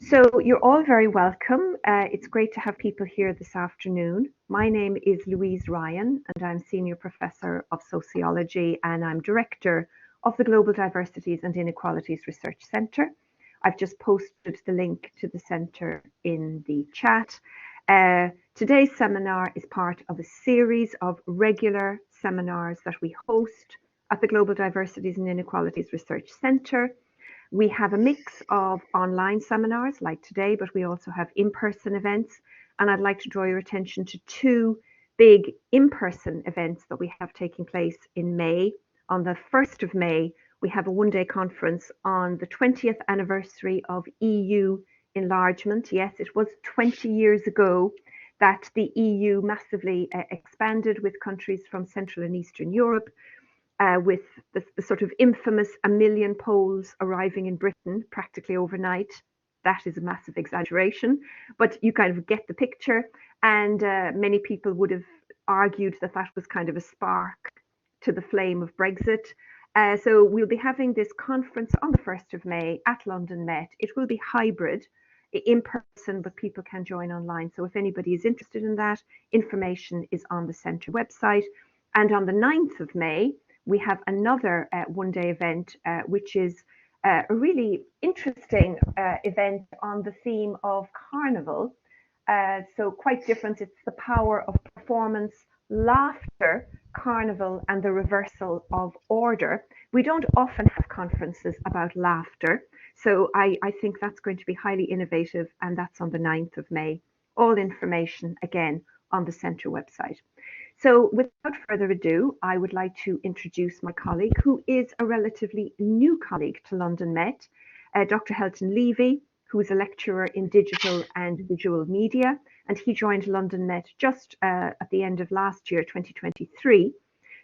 So you're all very welcome. It's great to have people here this afternoon. My name is Louise Ryan, and I'm Senior Professor of Sociology, and I'm Director of the Global Diversities and Inequalities Research Centre. I've just posted the link to the centre in the chat. Today's seminar is part of a series of regular seminars that we host at the Global Diversities and Inequalities Research Centre. We have a mix of online seminars like today, but we also have in-person events. And I'd like to draw your attention to two big in-person events that we have taking place in May. On the 1st of May, we have a one-day conference on the 20th anniversary of EU enlargement. Yes, it was 20 years ago that the EU massively expanded with countries from Central and Eastern Europe. With the sort of infamous 1 million Poles arriving in Britain practically overnight. That is a massive exaggeration, but you kind of get the picture. And many people would have argued that that was kind of a spark to the flame of Brexit. So we'll be having this conference on the 1st of May at London Met. It will be hybrid, in person, but people can join online. So if anybody is interested in that, information is on the centre website. And on the 9th of May, we have another one-day event, which is a really interesting event on the theme of carnival. So quite different. It's the power of performance, laughter, carnival, and the reversal of order. We don't often have conferences about laughter. So I think that's going to be highly innovative, and that's on the 9th of May. All information, again, on the centre website. So without further ado, I would like to introduce my colleague, who is a relatively new colleague to London Met, Dr. Helton Levy, who is a lecturer in digital and visual media, and he joined London Met just at the end of last year, 2023.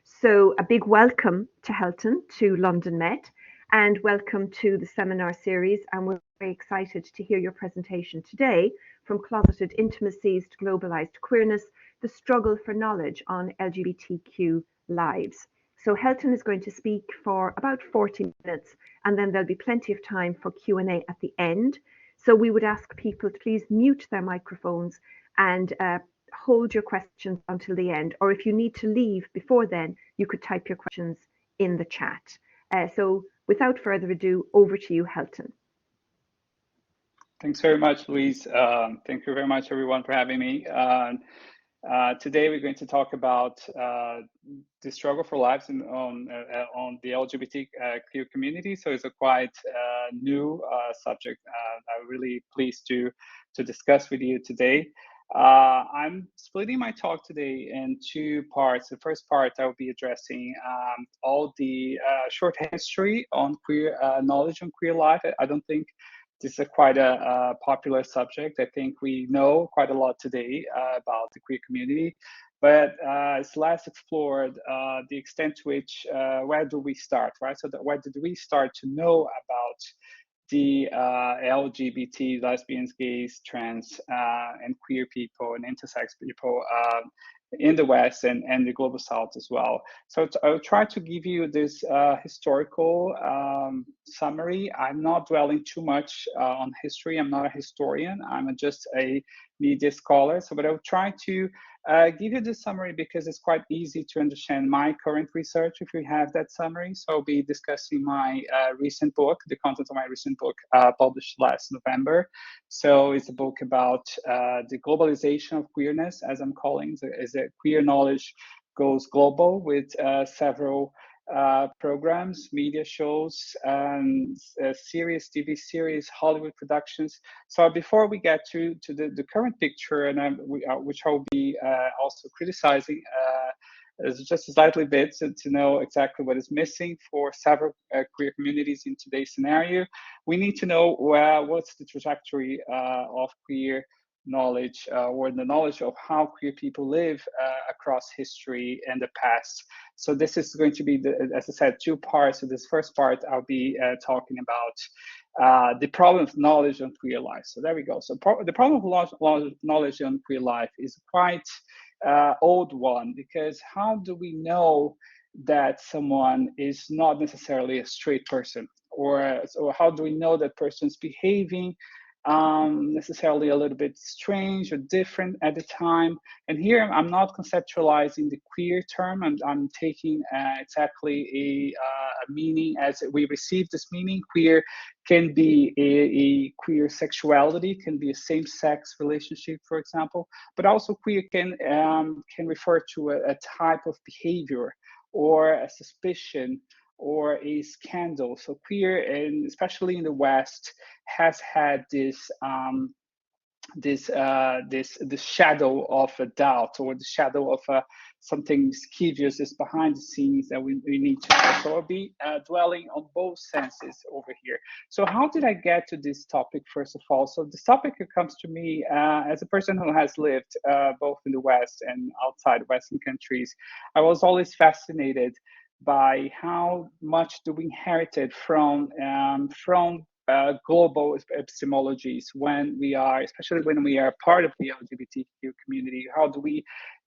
So a big welcome to Helton to London Met, and welcome to the seminar series, and we're very excited to hear your presentation today, From Closeted Intimacies to Globalized Queerness, the struggle for knowledge on LGBTQ lives. So Helton is going to speak for about 40 minutes, and then there'll be plenty of time for Q&A at the end. So we would ask people to please mute their microphones and hold your questions until the end. Or if you need to leave before then, you could type your questions in the chat. So without further ado, over to you, Helton. Thanks very much, Louise. Thank you very much, everyone, for having me. Today, we're going to talk about the struggle for lives on the LGBTQ community. So it's a quite new subject. I'm really pleased to discuss with you today. I'm splitting my talk today in two parts. The first part, I will be addressing all the short history on queer knowledge on queer life. I don't think this is quite a popular subject. I think we know quite a lot today about the queer community, but it's less explored the extent to which, where do we start, right? So where did we start to know about the LGBT, lesbians, gays, trans, and queer people and intersex people in the West and the Global South as well. So I'll try to give you this historical summary. I'm not dwelling too much on history. I'm not a historian. I'm just a media scholar. So, but I'll try to give you this summary because it's quite easy to understand my current research if we have that summary. So I'll be discussing my recent book, the content of my recent book published last November. So it's a book about the globalization of queerness, as I'm calling it, is a queer knowledge goes global with several programs, media shows, series, TV series, Hollywood productions. So before we get to the current picture, and which I'll be also criticizing just a slightly bit to know exactly what is missing for several queer communities in today's scenario, we need to know what's the trajectory of queer knowledge or the knowledge of how queer people live across history and the past. So this is going to be, as I said, two parts. So this first part, I'll be talking about the problem of knowledge on queer life. So there we go. So the problem of knowledge on queer life is quite old one, because how do we know that someone is not necessarily a straight person? Or how do we know that person's behaving necessarily a little bit strange or different at the time. And here I'm not conceptualizing the queer term. I'm taking exactly a meaning as we receive this meaning. Queer can be a queer sexuality, can be a same-sex relationship, for example, but also queer can refer to a type of behavior or a suspicion or a scandal. So queer, and especially in the West, has had this shadow of a doubt, or the shadow of something mischievous is behind the scenes that we need to know. So I'll be dwelling on both senses over here. So how did I get to this topic, first of all? So this topic comes to me as a person who has lived both in the West and outside Western countries. I was always fascinated by how much do we inherited from global epistemologies when we are, especially when we are part of the LGBTQ community. How do we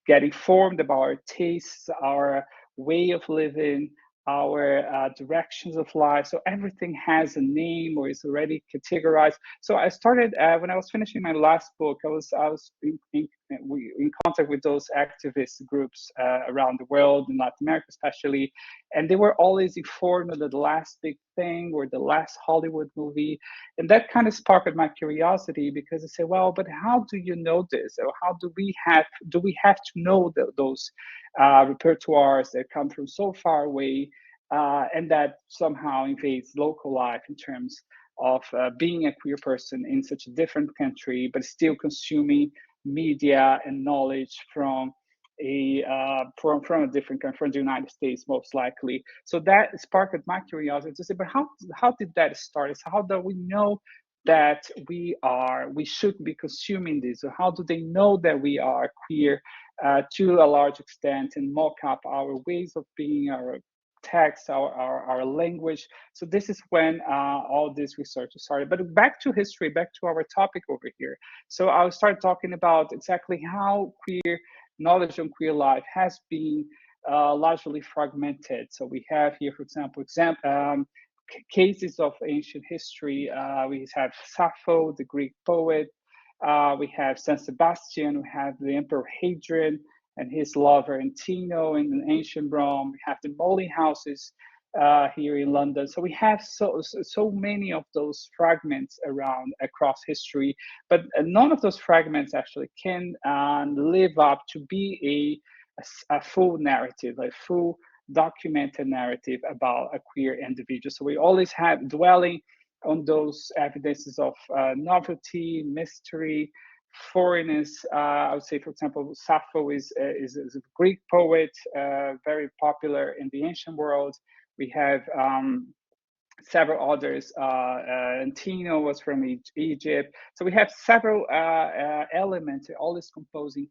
get informed about our tastes, our way of living, our directions of life? So everything has a name or is already categorized. So I started when I was finishing my last book. I was in contact with those activist groups around the world, in Latin America especially, and they were always informed of the last big thing or the last Hollywood movie. And that kind of sparked my curiosity, because I said, well, but how do you know this? Or how do we have to know those repertoires that come from so far away, and that somehow invades local life in terms of being a queer person in such a different country, but still consuming media and knowledge from from a different country, from the United States, most likely. So that sparked my curiosity to say, but how did that start? So how do we know that we should be consuming this? Or how do they know that we are queer to a large extent, and mock up our ways of being, our text, our language? So this is when all this research started. But back to history, back to our topic over here. So I'll start talking about exactly how queer knowledge on queer life has been largely fragmented. So we have here, for example, cases of ancient history. We have Sappho, the Greek poet. We have Saint Sebastian. We have the Emperor Hadrian and his lover Antino in ancient Rome. We have the Molly houses here in London. So we have so many of those fragments around across history, but none of those fragments actually can live up to be a full narrative, a full documented narrative about a queer individual. So we always have dwelling on those evidences of novelty, mystery, foreignness. I would say, for example, Sappho is a Greek poet, very popular in the ancient world. We have several others. Antino was from Egypt. So we have several elements, always composing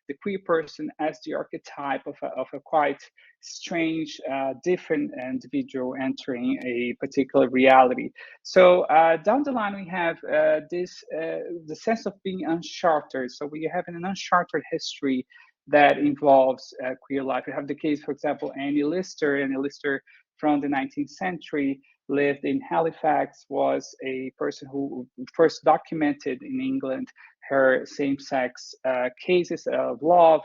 the queer person as the archetype of a quite strange, different individual entering a particular reality. So down the line, we have the sense of being uncharted. So we have an uncharted history that involves queer life. We have the case, for example, Annie Lister. Annie Lister from the 19th century lived in Halifax, was a person who first documented in England her same-sex cases of love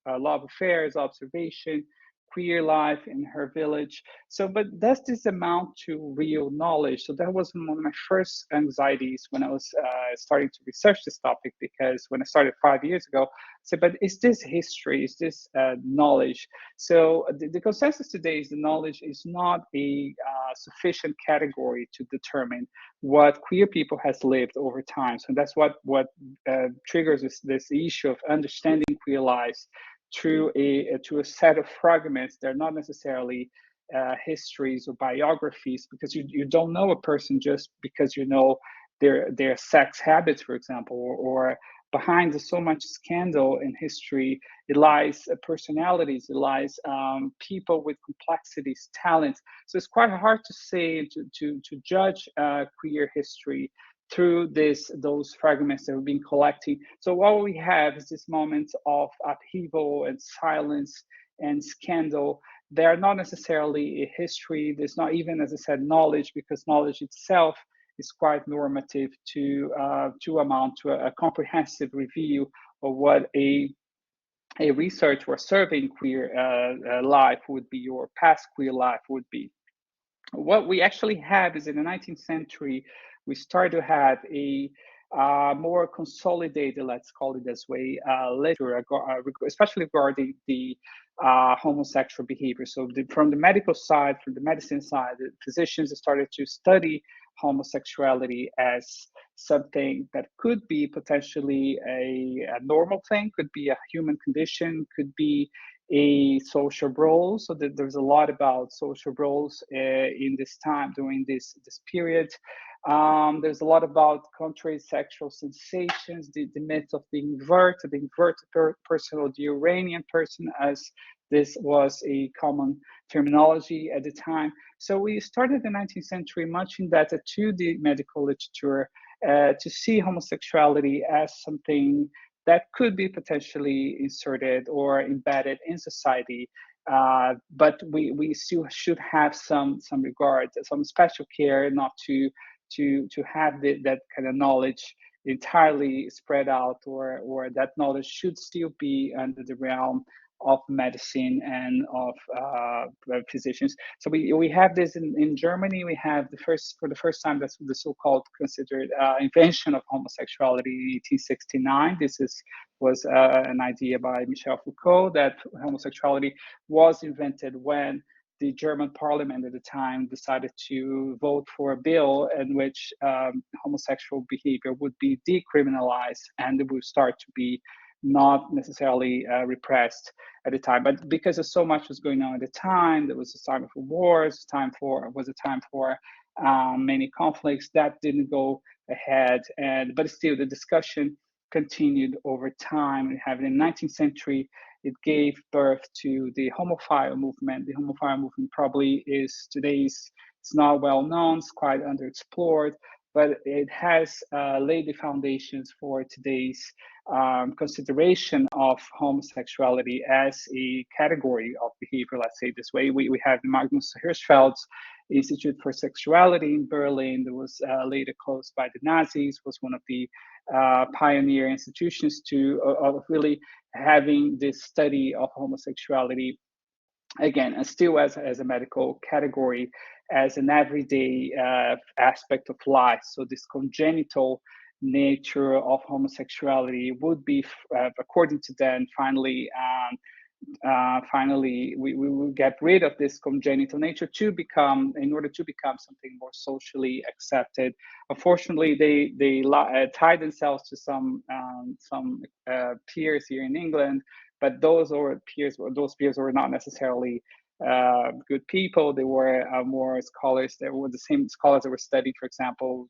affairs, observation, queer life in her village. So, but does this amount to real knowledge? So that was one of my first anxieties when I was starting to research this topic, because when I started 5 years ago, I said, but is this history? Is this knowledge? So the consensus today is the knowledge is not a sufficient category to determine what queer people has lived over time. So that's what triggers this issue of understanding queer lives through a set of fragments. They're not necessarily histories or biographies, because you don't know a person just because you know their sex habits, for example, or behind so much scandal in history, it lies personalities, it lies people with complexities, talents. So it's quite hard to say, to judge queer history through those fragments that we've been collecting. So what we have is this moment of upheaval and silence and scandal. They are not necessarily a history. There's not even, as I said, knowledge, because knowledge itself is quite normative to amount to a comprehensive review of what a research or surveying queer life would be, or past queer life would be. What we actually have is in the 19th century, we start to have a more consolidated, let's call it this way, literature, especially regarding the homosexual behavior. So from the medical side, from the medicine side, the physicians started to study homosexuality as something that could be potentially a normal thing, could be a human condition, could be a social role. So that there's a lot about social roles in this time during this period. There's a lot about contrary sexual sensations, the myth of the inverted person or the Uranian person, as this was a common terminology at the time. So we started the 19th century much indebted to the medical literature to see homosexuality as something that could be potentially inserted or embedded in society. But we still should have some regard, some special care, not to have that kind of knowledge entirely spread out, or that knowledge should still be under the realm of medicine and of physicians. So we have this in Germany. We have for the first time, that's the so-called considered invention of homosexuality in 1869. Was an idea by Michel Foucault that homosexuality was invented when the German parliament at the time decided to vote for a bill in which homosexual behavior would be decriminalized, and it would start to be not necessarily repressed at the time. But because of so much was going on at the time, there was a time for wars, was a time for many conflicts that didn't go ahead. But still, the discussion continued over time. We have in the 19th century, it gave birth to the homophile movement. The homophile movement probably is today's, it's not well known, it's quite underexplored, but it has laid the foundations for today's consideration of homosexuality as a category of behavior, let's say this way. We have the Magnus Hirschfeld's Institute for Sexuality in Berlin that was later closed by the Nazis, was one of the pioneer institutions of really having this study of homosexuality, again, and still as a medical category, as an everyday aspect of life. So this congenital nature of homosexuality would be, according to them, finally we will get rid of this congenital nature in order to become something more socially accepted. Unfortunately, they tie themselves to some peers here in England, but those peers were not necessarily good people. They were more scholars. They were the same scholars that were studying, for example,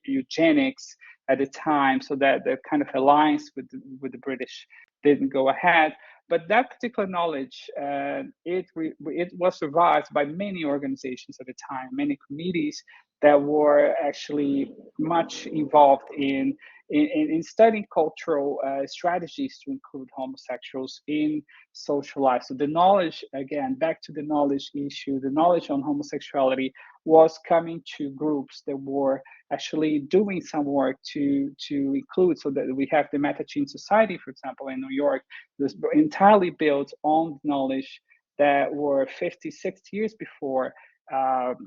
eugenics at the time. So that the kind of alliance with the British didn't go ahead. But that particular knowledge, it was revised by many organizations at the time, many committees that were actually much involved in studying cultural strategies to include homosexuals in social life. So the knowledge, again, back to the knowledge issue, the knowledge on homosexuality was coming to groups that were actually doing some work to include, so that we have the Meta-Teen Society, for example, in New York, that's entirely built on knowledge that were 50, 60 years before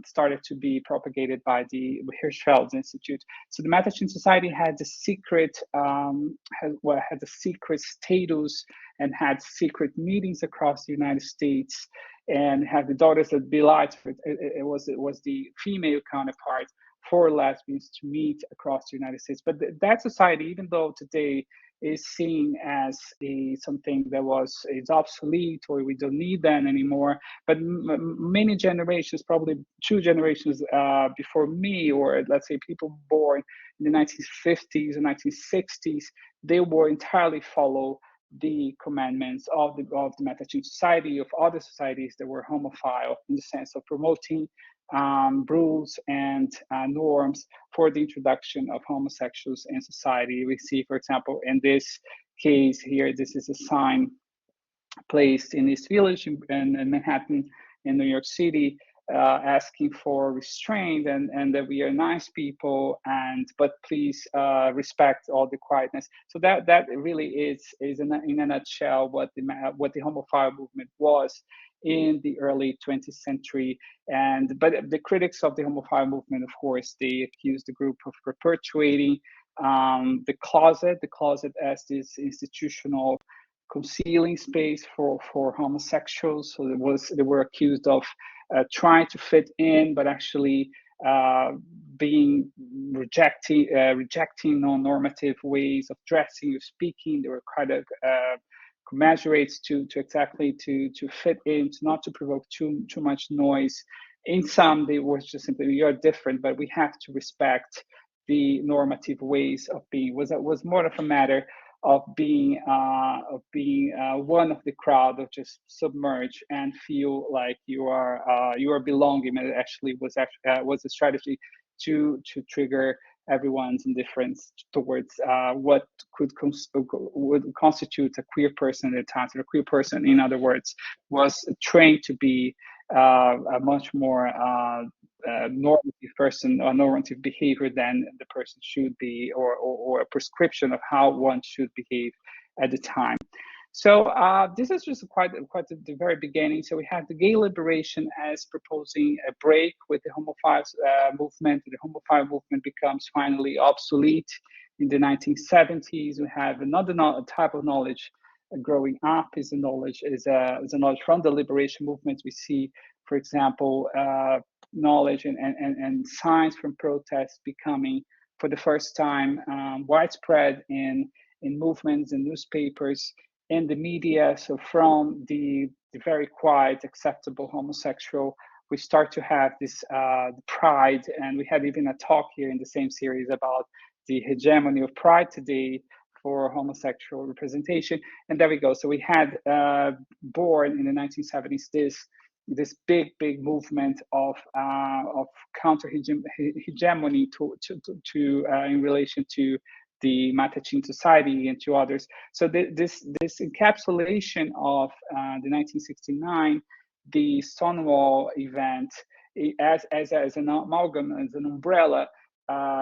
started to be propagated by the Hirschfeld Institute. So the Meta-Teen Society had the secret, had the secret status and had secret meetings across the United States, and had the Daughters of Delight. It was the female counterpart for lesbians to meet across the United States. But that society, even though today is seen as something that is obsolete, or we don't need that anymore, but many generations, probably 2 generations before me, or let's say people born in the 1950s and 1960s, they will entirely follow the commandments of the Meta-Teen Society, of other societies that were homophile, in the sense of promoting rules and norms for the introduction of homosexuals in society. We see, for example, in this case here, this is a sign placed in East Village in Manhattan, in New York City, asking for restraint and that we are nice people, but please respect all the quietness. So that really is in a nutshell what the homophile movement was in the early 20th century. But the critics of the homophile movement, of course, they accused the group of perpetuating the closet as this institutional concealing space for homosexuals. So they were accused of trying to fit in, but actually rejecting non-normative ways of dressing or speaking. They were kind of commensurates to fit in, not to provoke too much noise. In some, they was just simply, you're different, but we have to respect the normative ways of being. Was more of a matter of being one of the crowd, of just submerge and feel like you are belonging. And it actually was a strategy to trigger everyone's indifference towards what would constitute a queer person at the time. So a queer person, in other words, was trained to be a much more normative person or normative behavior than the person should be, or a prescription of how one should behave at the time. So this is just quite at the very beginning. So we have the gay liberation as proposing a break with the homophile movement. The homophile movement becomes finally obsolete in the 1970s. We have another type of knowledge growing up is a knowledge from the liberation movement. We see, for example, knowledge and science from protests becoming, for the first time, widespread in movements and newspapers, in the media. So from the very quiet, acceptable homosexual, we start to have this pride. And we had even a talk here in the same series about the hegemony of pride today for homosexual representation. And there we go. So we had born in the 1970s this big movement of counter hegemony to in relation to the Matachin Society and to others. So this encapsulation of the 1969, the Stonewall event, as an amalgam, as an umbrella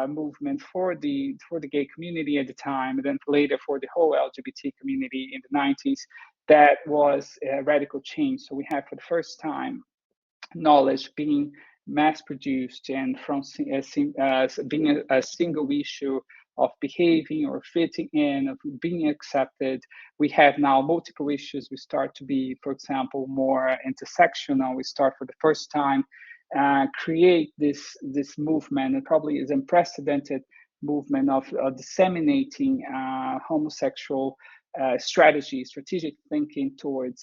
movement for the gay community at the time, and then later for the whole LGBT community in the 90s, that was a radical change. So we have, for the first time, knowledge being mass produced and from being a single issue of behaving or fitting in, of being accepted. We have now multiple issues. We start to be, for example, more intersectional. We start for the first time create this movement, and probably is unprecedented movement of disseminating homosexual strategic thinking towards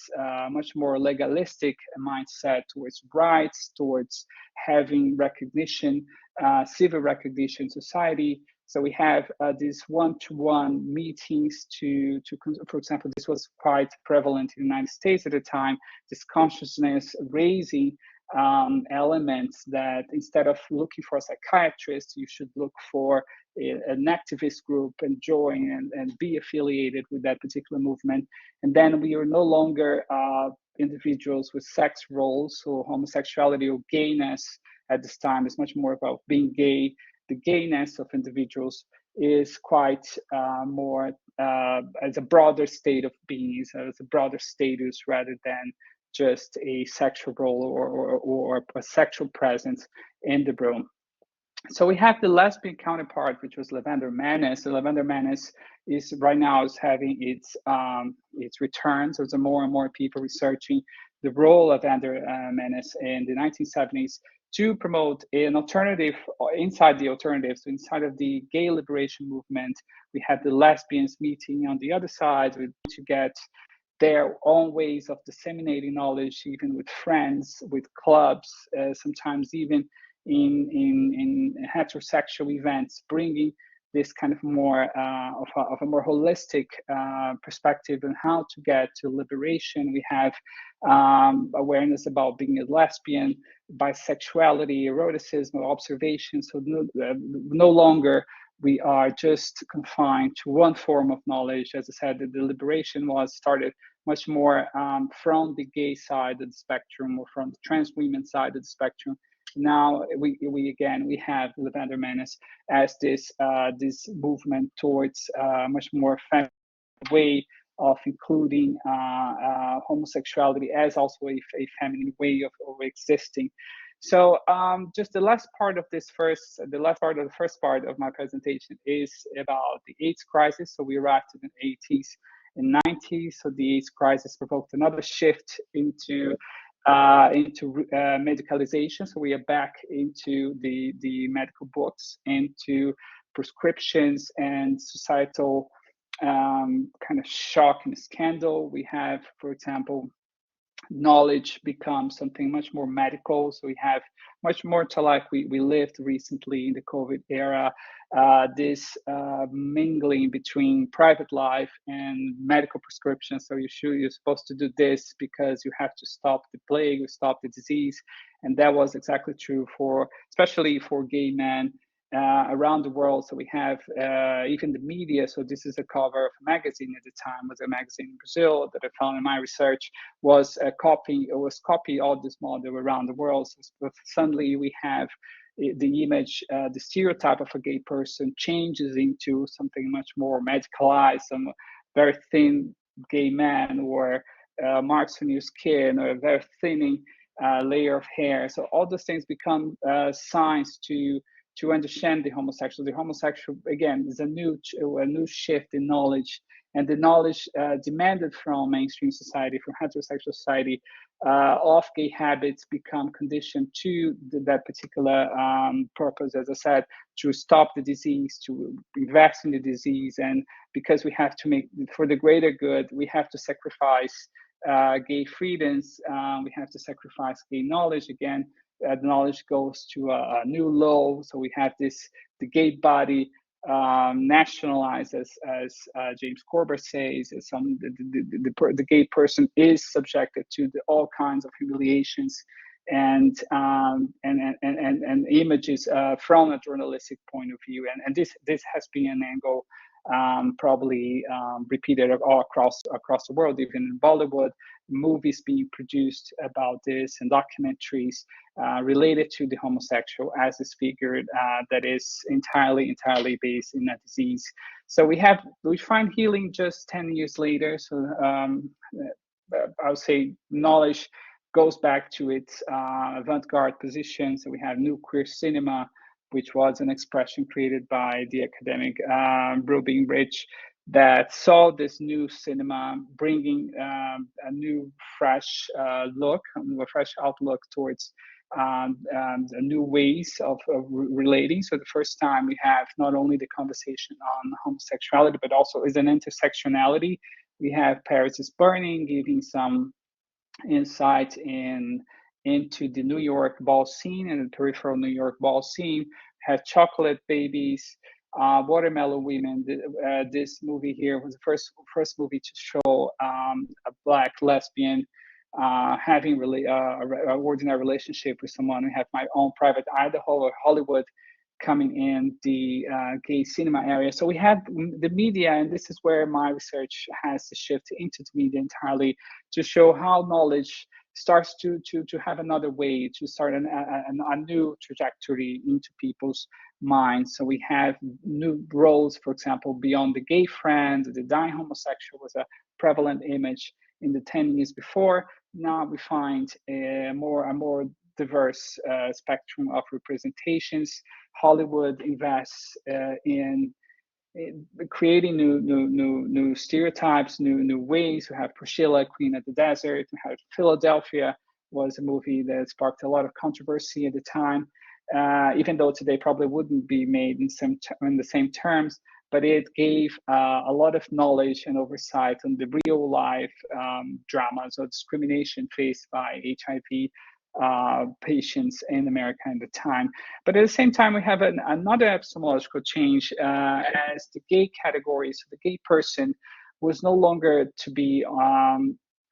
much more legalistic mindset, towards rights, towards having recognition, civil recognition, society. So we have these one-to-one meetings for example, this was quite prevalent in the United States at the time, this consciousness raising elements that instead of looking for a psychiatrist, you should look for an activist group and join and be affiliated with that particular movement. And then we are no longer individuals with sex roles, so homosexuality or gayness at this time is much more about being gay. The gayness of individuals is quite more as a broader state of being, as a broader status rather than just a sexual role or a sexual presence in the room. So we have the lesbian counterpart, which was Lavender Menace. The Lavender Menace is right now having its return. So there's more and more people researching the role of Lavender Menace in the 1970s to promote an alternative inside the alternative. So inside of the gay liberation movement, we have the lesbians meeting on the other side to get their own ways of disseminating knowledge, even with friends, with clubs, sometimes even in heterosexual events, bringing this kind of more of a more holistic perspective on how to get to liberation. We have awareness about being a lesbian, bisexuality, eroticism, observation. So no longer we are just confined to one form of knowledge. As I said, the liberation was started much more from the gay side of the spectrum or from the trans women side of the spectrum. Now we have Lavender Menace as this movement towards much more feminine way of including homosexuality as also a feminine way of existing. So just the last part of the first part of my presentation is about the AIDS crisis. So we arrived in the 80s and 90s. So the AIDS crisis provoked another shift into medicalisation. So we are back into the medical books, into prescriptions and societal kind of shock and scandal. We have, for example, knowledge becomes something much more medical. So we have much more to like we lived recently in the COVID era, this mingling between private life and medical prescriptions. So you're supposed to do this because you have to stop the plague or stop the disease. And that was exactly true especially for gay men around the world. So we have even the media. So this is a cover of a magazine at the time, was a magazine in Brazil that I found in my research was copy all this model around the world. So suddenly we have the image, the stereotype of a gay person changes into something much more medicalized, some very thin gay man, or marks on your skin, or a very thinning layer of hair. So all those things become signs to understand the homosexual. The homosexual, again, is a new shift in knowledge, and the knowledge demanded from mainstream society, from heterosexual society, of gay habits become conditioned to that particular purpose, as I said, to stop the disease, to invest in the disease. And because we have to make, for the greater good, we have to sacrifice gay freedoms, we have to sacrifice gay knowledge again. The knowledge goes to a new low. So we have the gay body nationalized, as James Corbett says. The gay person is subjected to all kinds of humiliations and images from a journalistic point of view. And this has been an angle probably repeated all across the world, even in Bollywood, movies being produced about this, and documentaries related to the homosexual as this figure that is entirely based in a disease. So we find healing just 10 years later. So I would say knowledge goes back to its avant-garde position. So we have new queer cinema, which was an expression created by the academic Rubin Rich, that saw this new cinema bringing a new, fresh look, a fresh outlook towards new ways of relating. So the first time we have not only the conversation on homosexuality, but also is an intersectionality. We have Paris is Burning giving some insight into the New York ball scene and the peripheral New York ball scene. Have Chocolate Babies, Watermelon Women. This movie here was the first movie to show a Black lesbian having an ordinary relationship with someone. We have My Own Private Idaho, or Hollywood, coming in the gay cinema area. So we have the media, and this is where my research has to shift into the media entirely, to show how knowledge starts to have another way, to start a new trajectory into people's minds. So we have new roles, for example, beyond the gay friend, the dying homosexual was a prevalent image in the 10 years before. Now we find a more diverse spectrum of representations. Hollywood invests in creating new stereotypes, new ways. We have Priscilla, Queen of the Desert. We have Philadelphia, was a movie that sparked a lot of controversy at the time, even though today probably wouldn't be made in the same terms. But it gave a lot of knowledge and oversight on the real life dramas of discrimination faced by HIV patients in America at the time. But at the same time, we have another epistemological change as the gay category. So the gay person was no longer to be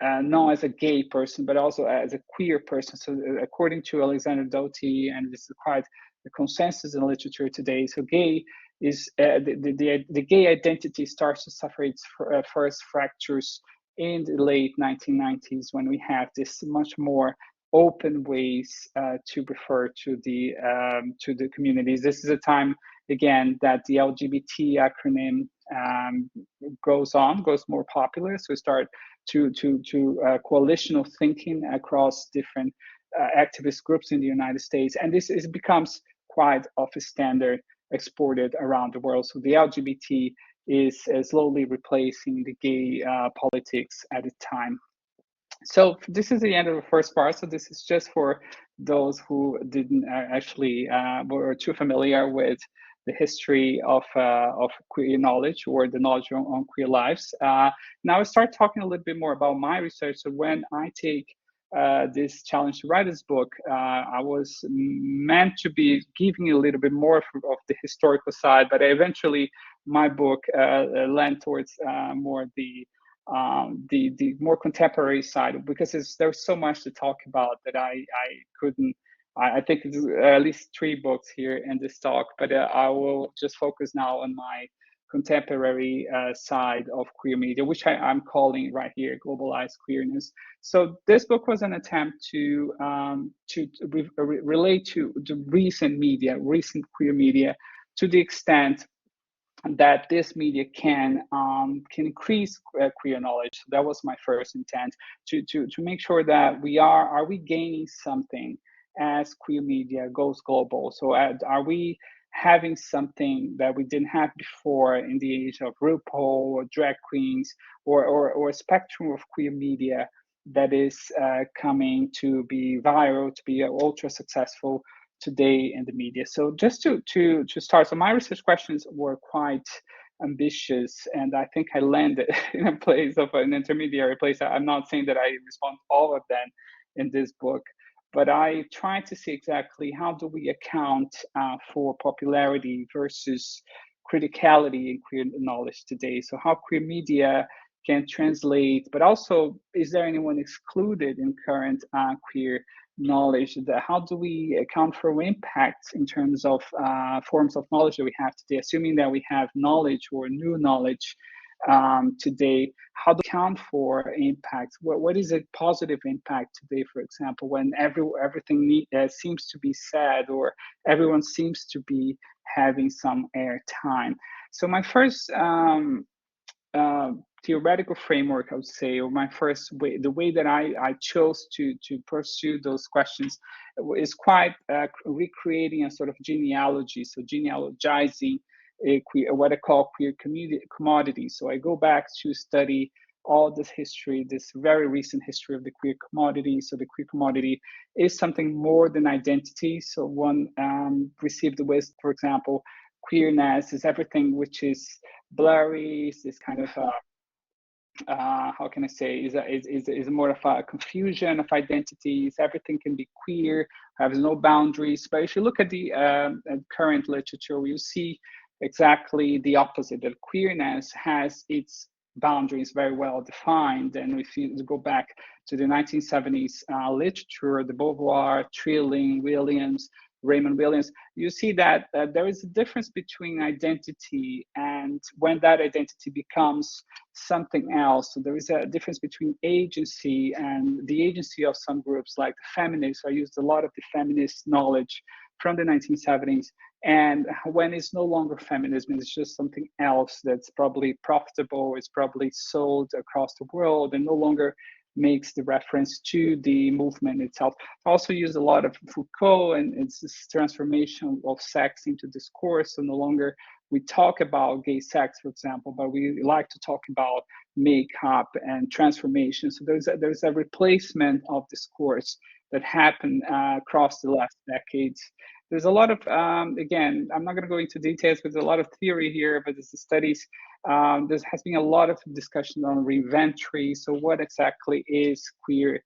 known as a gay person, but also as a queer person. So according to Alexander Doty, and this is quite the consensus in the literature today, so gay is the gay identity starts to suffer its first fractures in the late 1990s, when we have this much more open ways to refer to the communities. This is a time again that the LGBT acronym goes more popular. So we start to coalitional thinking across different activist groups in the United States, and this becomes quite of a standard exported around the world. So the LGBT is slowly replacing the gay politics at the time. So this is the end of the first part. So this is just for those who didn't actually were too familiar with the history of queer knowledge or the knowledge on queer lives. Now I start talking a little bit more about my research. So when I take this challenge to write this book, I was meant to be giving a little bit more of the historical side, but eventually my book led towards more the more contemporary side, because there's so much to talk about that I couldn't. I think it's at least 3 books here in this talk, but I will just focus now on my contemporary side of queer media, which I'm calling right here globalized queerness. So this book was an attempt to relate to the recent queer media, to the extent that this media can increase queer knowledge. So that was my first intent, to make sure that are we gaining something as queer media goes global. So are we having something that we didn't have before in the age of RuPaul or drag queens, or a spectrum of queer media that is coming to be viral, to be ultra successful today in the media. So just to start, so my research questions were quite ambitious, and I think I landed in a place of an intermediary place. I'm not saying that I respond to all of them in this book, but I tried to see exactly how do we account for popularity versus criticality in queer knowledge today. So how queer media can translate, but also is there anyone excluded in current queer knowledge? How do we account for impacts in terms of forms of knowledge that we have today, assuming that we have knowledge or new knowledge today? How do we account for impacts? What is a positive impact today, for example, when everything seems to be said, or everyone seems to be having some airtime? So my first theoretical framework, I would say, or my first way, the way that I chose to pursue those questions is quite recreating a sort of genealogy, so genealogizing what I call queer commodities. So I go back to study all this history, this very recent history of the queer commodity. So the queer commodity is something more than identity. So one received with, for example, queerness is everything which is blurry, is this kind of how can I say, is more of a confusion of identities. Everything can be queer, has no boundaries. But if you look at the current literature, you see exactly the opposite, that queerness has its boundaries very well defined. And if you go back to the 1970s literature, the Beauvoir, Trilling, Williams, Raymond Williams, you see that there is a difference between identity and when that identity becomes something else. So there is a difference between agency and the agency of some groups like the feminists. I used a lot of the feminist knowledge from the 1970s. And when it's no longer feminism, it's just something else that's probably profitable, it's probably sold across the world, and no longer makes the reference to the movement itself. I also use a lot of Foucault and it's this transformation of sex into discourse. So no longer we talk about gay sex, for example, but we like to talk about makeup and transformation. So there's a replacement of discourse that happened across the last decades. There's a lot of, again, I'm not going to go into details, but there's a lot of theory here, but there's the studies. There has been a lot of discussion on reinventory. So what exactly is queer,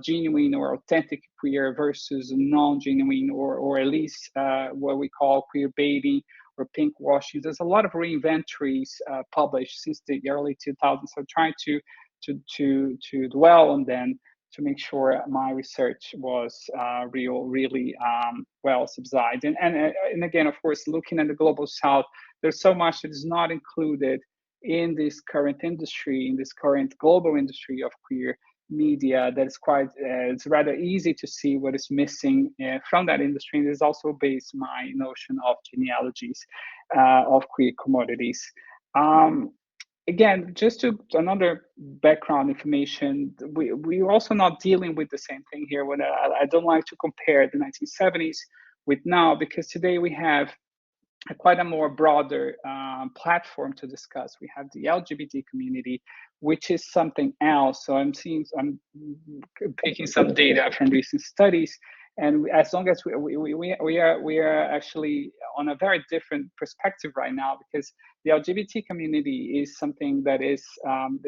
genuine or authentic queer versus non-genuine, or at least what we call queer baiting or pink washing. There's a lot of reinventories published since the early 2000s. So I'm trying to dwell on them to make sure my research was really well subsidized. And again, of course, looking at the global south, there's so much that is not included in this current industry, in this current global industry of queer media, that is quite, it's rather easy to see what is missing from that industry. And this also based my notion of genealogies of queer commodities. Again, just to another background information, we're also not dealing with the same thing here. When I don't like to compare the 1970s with now, because today we have quite a more broader platform to discuss. We have the LGBT community, which is something else. So I'm picking some data from recent studies, and as long as we are actually on a very different perspective right now, because the LGBT community is something that is,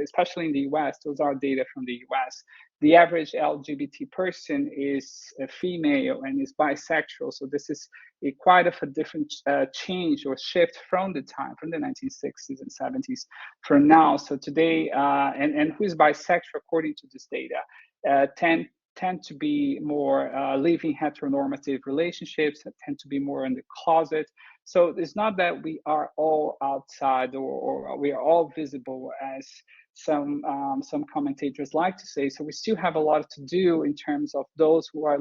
especially in the US, those are data from the US. The average LGBT person is a female and is bisexual. So this is quite of a different change or shift from the time, from the 1960s and 70s from now. So today, and who is bisexual according to this data, tend to be more living heteronormative relationships, tend to be more in the closet. So it's not that we are all outside, or we are all visible, as some commentators like to say. So we still have a lot to do in terms of those who are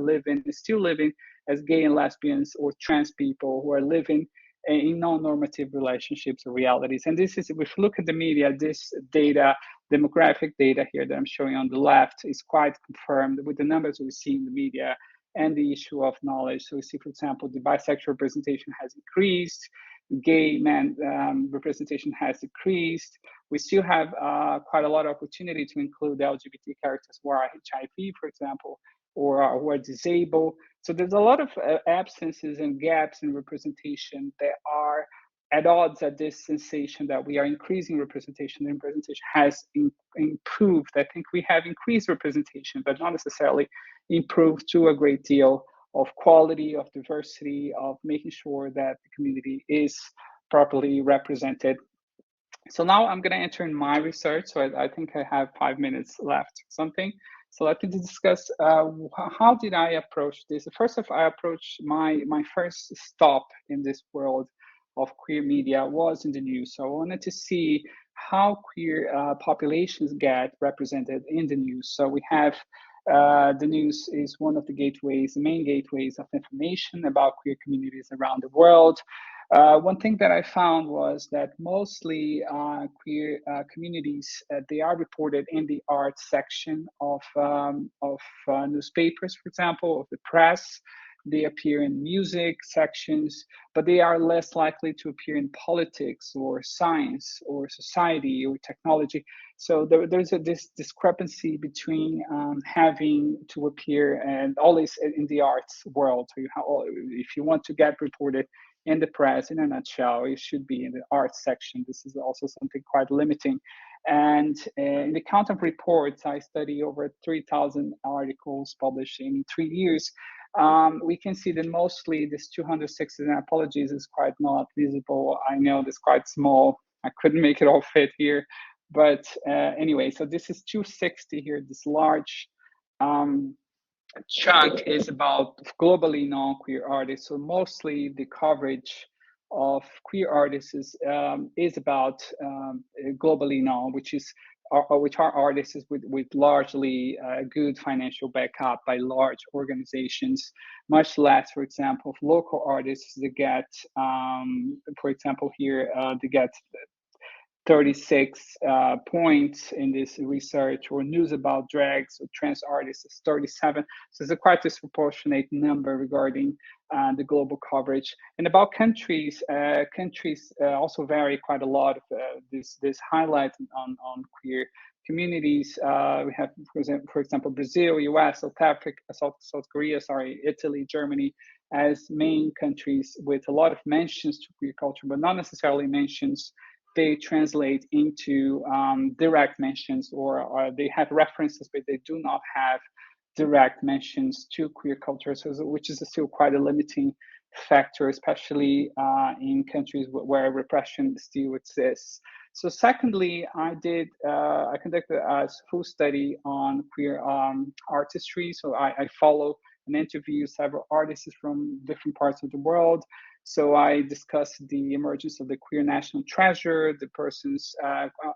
still living as gay and lesbians or trans people, who are living in non-normative relationships or realities. And this is, if we look at the media, this data, demographic data here that I'm showing on the left, is quite confirmed with the numbers we see in the media and the issue of knowledge. So we see, for example, the bisexual representation has increased, gay man representation has decreased. We still have quite a lot of opportunity to include LGBT characters who are HIV, for example, or who are disabled. So there's a lot of absences and gaps in representation that are at odds at this sensation that we are increasing representation. The representation has improved. I think we have increased representation, but not necessarily improved to a great deal of quality, of diversity, of making sure that the community is properly represented. So now I'm going to enter in my research. So I think I have 5 minutes left, something. So let me discuss how did I approach this. First of all, I approached my first stop in this world of queer media was in the news. So I wanted to see how queer populations get represented in the news. So we have the news is one of the gateways, the main gateways of information about queer communities around the world. One thing that I found was that mostly queer communities, they are reported in the arts section of newspapers, for example, of the press. They appear in music sections, but they are less likely to appear in politics or science or society or technology. So there's this discrepancy between having to appear and always in the arts world. So if you want to get reported in the press, in a nutshell, it should be in the arts section. This is also something quite limiting. And in the count of reports, I study over 3,000 articles published in 3 years. We can see that mostly this 260, and apologies, is quite not visible. I know this quite small. I couldn't make it all fit here. But anyway, so this is 260 here, this large chunk is about globally known queer artists. So mostly the coverage of queer artists is about globally known, which are artists with largely good financial backup by large organizations, much less, for example, of local artists that get, for example, here, they get 36 points in this research, or news about drags or trans artists is 37. So it's a quite disproportionate number regarding the global coverage. And about countries, countries also vary quite a lot. This highlight on queer communities. We have, for example, Brazil, US, South Africa, South Korea, Italy, Germany, as main countries with a lot of mentions to queer culture, but not necessarily mentions. They translate into direct mentions, or they have references, but they do not have direct mentions to queer culture, which is still quite a limiting factor, especially in countries where repression still exists. So secondly, I conducted a full study on queer artistry. So I follow and interview several artists from different parts of the world. So I discussed the emergence of the queer national treasure, the persons,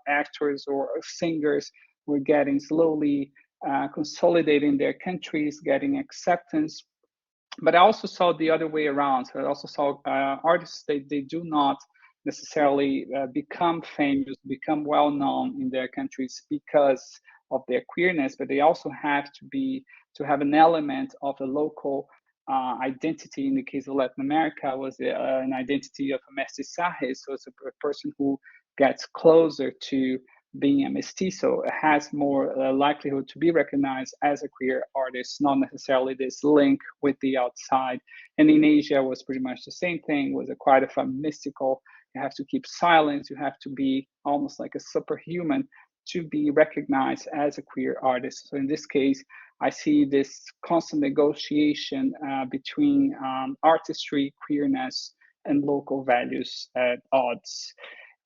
actors or singers were getting slowly consolidating their countries, getting acceptance. But I also saw the other way around. So I also saw artists, they do not necessarily become famous, become well known in their countries because of their queerness, but they also have to have an element of a local identity. In the case of Latin America, was an identity of a mestizaje. So it's a person who gets closer to being a mestizo, has more likelihood to be recognized as a queer artist, not necessarily this link with the outside. And in Asia was pretty much the same thing, was a quite of a mystical, you have to keep silence, you have to be almost like a superhuman to be recognized as a queer artist. So in this case, I see this constant negotiation between artistry, queerness, and local values at odds.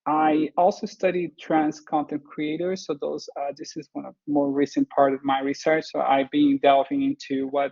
I also studied trans content creators. So those, this is one of the more recent part of my research. So I've been delving into what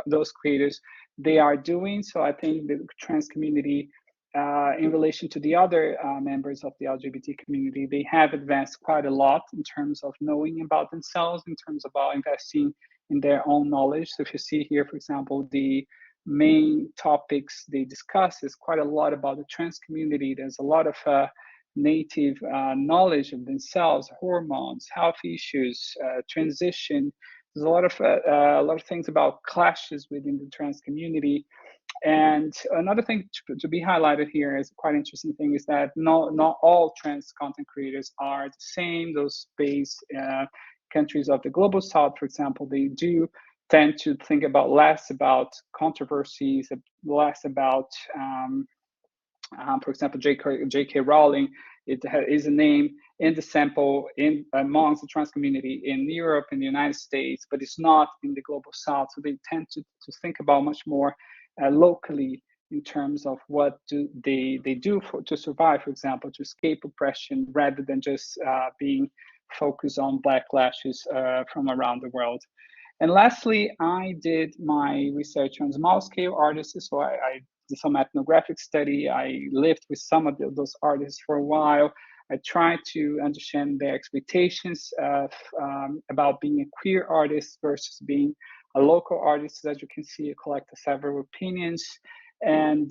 those creators they are doing. So I think the trans community, in relation to the other members of the LGBT community, they have advanced quite a lot in terms of knowing about themselves, in terms of investing in their own knowledge. So if you see here, for example, the main topics they discuss is quite a lot about the trans community. There's a lot of native knowledge of themselves, hormones, health issues, transition. There's a lot of things about clashes within the trans community. And another thing to be highlighted here is quite interesting thing is that not all trans content creators are the same. Those based countries of the global south, for example, they do tend to think about less about controversies, less about, for example, J.K. Rowling. It is a name in the sample in amongst the trans community in Europe, in the United States, but it's not in the global south. So they tend to think about much more locally in terms of what do they do to survive, for example, to escape oppression, rather than just being focused on backlashes from around the world. And lastly, I did my research on small scale artists. So I did some ethnographic study. I lived with some of those artists for a while. I tried to understand their expectations about being a queer artist versus being a local artist. As you can see, I collected several opinions. And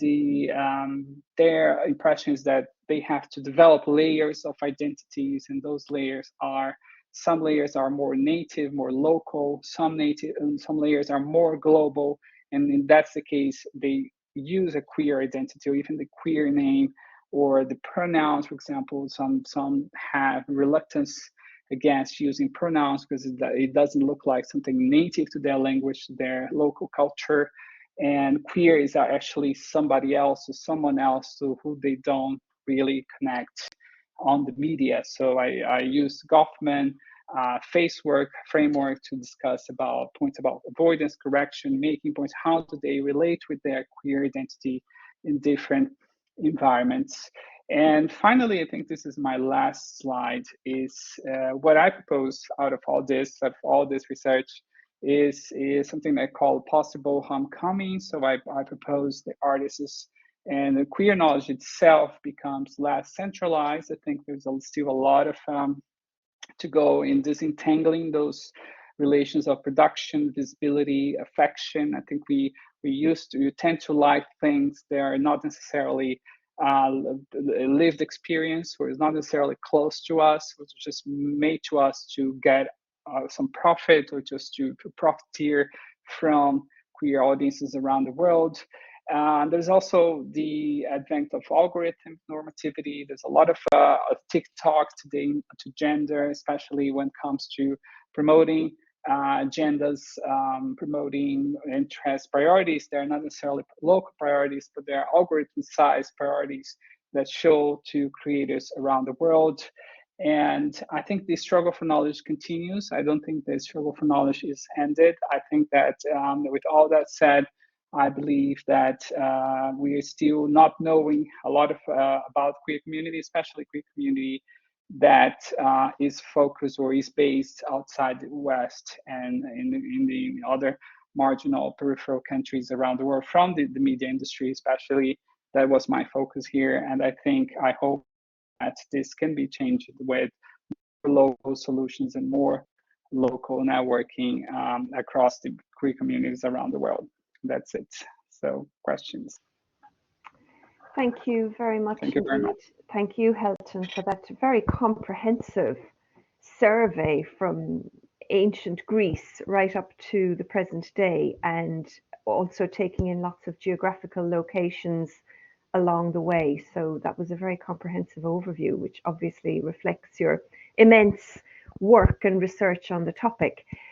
their impression is that they have to develop layers of identities, and those layers are, some layers are more native, more local, some native, and some layers are more global. And if that's the case, they use a queer identity or even the queer name or the pronouns. For example, some have reluctance against using pronouns because it doesn't look like something native to their language, their local culture. And queer is actually somebody else or someone else to who they don't really connect on the media. So I used Goffman face work framework to discuss about points about avoidance, correction, making points. How do they relate with their queer identity in different environments? And finally, I think this is my last slide, is what I propose out of all this research is something I call possible homecoming. So I propose the artists and the queer knowledge itself becomes less centralized. I think there's still a lot of to go in disentangling those relations of production, visibility, affection. I think we tend to like things that are not necessarily lived experience, or is not necessarily close to us, which is just made to us to get some profit or just to profiteer from queer audiences around the world. There's also the advent of algorithm normativity. There's a lot of TikTok today to gender, especially when it comes to promoting agendas, promoting interest priorities. They're not necessarily local priorities, but they're algorithm-sized priorities that show to creators around the world. And I think the struggle for knowledge continues. I don't think the struggle for knowledge is ended. I think that with all that said, I believe that we are still not knowing a lot of about queer community, especially queer community that is focused or is based outside the West and in the other marginal peripheral countries around the world from the media industry, especially that was my focus here. And I hope that this can be changed with local solutions and more local networking across the queer communities around the world. That's it. So questions. Thank you very much indeed. Thank you, Helton, for that very comprehensive survey from ancient Greece right up to the present day, and also taking in lots of geographical locations along the way. So that was a very comprehensive overview, which obviously reflects your immense work and research on the topic.